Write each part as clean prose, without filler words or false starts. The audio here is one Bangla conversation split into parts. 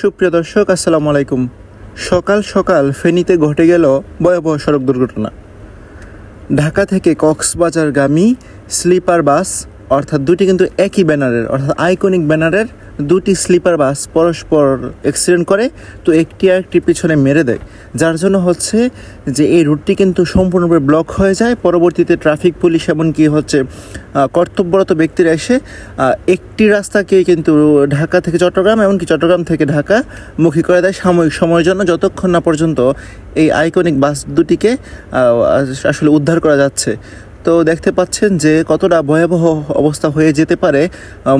সুপ্রিয় দর্শক, আসসালামু আলাইকুম। সকাল সকাল ফেনীতে ঘটে গেল ভয়াবহ সড়ক দুর্ঘটনা। ঢাকা থেকে কক্সবাজারগামী স্লিপার বাস, অর্থাৎ দুটি কিন্তু একই ব্যানারের, অর্থাৎ আইকনিক ব্যানারের দুটি স্লিপার বাস পরস্পর অ্যাক্সিডেন্ট করে, তো একটি আরেকটি পিছনে মেরে দেয়, যার জন্য হচ্ছে যে এই রুটটি কিন্তু সম্পূর্ণভাবে ব্লক হয়ে যায়। পরবর্তীতে ট্রাফিক পুলিশ এমনকি কর্তব্যরত ব্যক্তিরা এসে একটি রাস্তাকে কিন্তু ঢাকা থেকে চট্টগ্রাম, এমনকি চট্টগ্রাম থেকে ঢাকা মুখী করে দেয় সাময়িক সময়ের জন্য, যতক্ষণ না পর্যন্ত এই আইকনিক বাস দুটিকে আসলে উদ্ধার করা যাচ্ছে। তো দেখতে পাচ্ছেন যে কতটা ভয়াবহ অবস্থা হয়ে যেতে পারে।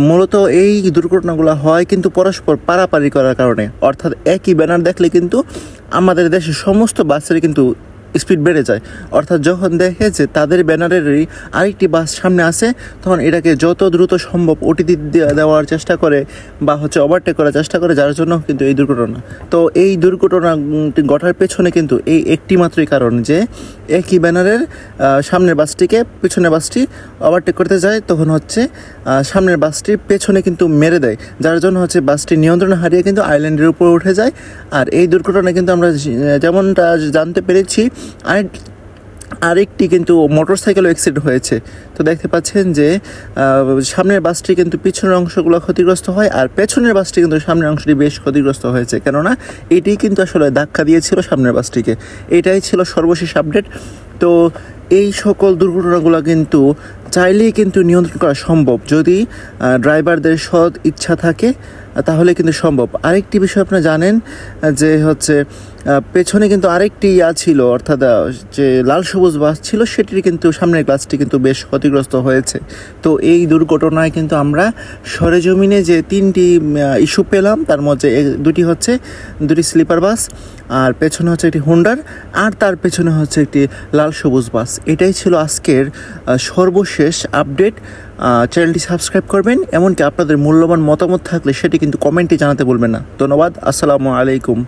মূলত এই দুর্ঘটনাগুলো হয় কিন্তু পরস্পর পারাপারি করার কারণে, অর্থাৎ একই ব্যানার দেখলে কিন্তু আমাদের দেশের সমস্ত বাসের কিন্তু স্পিড বেড়ে যায়। অর্থাৎ যখন দেখে যে তাদের ব্যানারেরই আরেকটি বাস সামনে আসে, তখন এটাকে যত দ্রুত সম্ভব ওটিটি দেওয়ার চেষ্টা করে বা ওভারটেক করার চেষ্টা করে, যার জন্য কিন্তু এই দুর্ঘটনা। তো এই দুর্ঘটনা ঘটার পেছনে কিন্তু এই একটি মাত্রই কারণ, যে একই ব্যানারের সামনের বাসটিকে পিছনের বাসটি ওভারটেক করতে যায়, তখন সামনের বাসটির পেছনে কিন্তু মেরে দেয়, যার জন্য বাসটি নিয়ন্ত্রণ হারিয়ে কিন্তু আইল্যান্ডের উপরে উঠে যায়। আর এই দুর্ঘটনা কিন্তু আমরা যেমনটা জানতে পেরেছি, আরেকটি কিন্তু মোটরসাইকেলও অ্যাক্সিডেন্ট হয়েছে। তো দেখতে পাচ্ছেন যে সামনের বাসটি কিন্তু পিছনের অংশগুলো ক্ষতিগ্রস্ত হয়, আর পেছনের বাসটি কিন্তু সামনের অংশটি বেশ ক্ষতিগ্রস্ত হয়েছে, কেননা এটি কিন্তু আসলে ধাক্কা দিয়েছিল সামনের বাসটিকে। এটাই ছিল সর্বশেষ আপডেট। তো এই সকল দুর্ঘটনাগুলো কিন্তু চাইলেই কিন্তু নিয়ন্ত্রণ করা সম্ভব, যদি ড্রাইভারদের সৎ ইচ্ছা থাকে তাহলে কিন্তু সম্ভব। আরেকটি বিষয় আপনারা জানেন যে পেছনে কিন্তু আরেকটি ছিল, অর্থাৎ যে লাল সবুজ বাস ছিল সেটির কিন্তু সামনের গ্লাসটি কিন্তু বেশ ক্ষতিগ্রস্ত হয়েছে। তো এই দুর্ঘটনায় কিন্তু আমরা সরেজমিনে যে তিনটি ইস্যু পেলাম, তার মধ্যে দুটি স্লিপার বাস, আর পেছনে একটি হোন্ডার, আর তার পেছনে একটি লাল সবুজ বাস। এটাই ছিল আজকের সর্বশেষ আপডেট। চ্যানেলটি সাবস্ক্রাইব করবেন, এমনকি আপনাদের মূল্যবান মতামত থাকলে সেটি কিন্তু কমেন্টে জানাতে ভুলবেন না। ধন্যবাদ, আসসালামু আলাইকুম।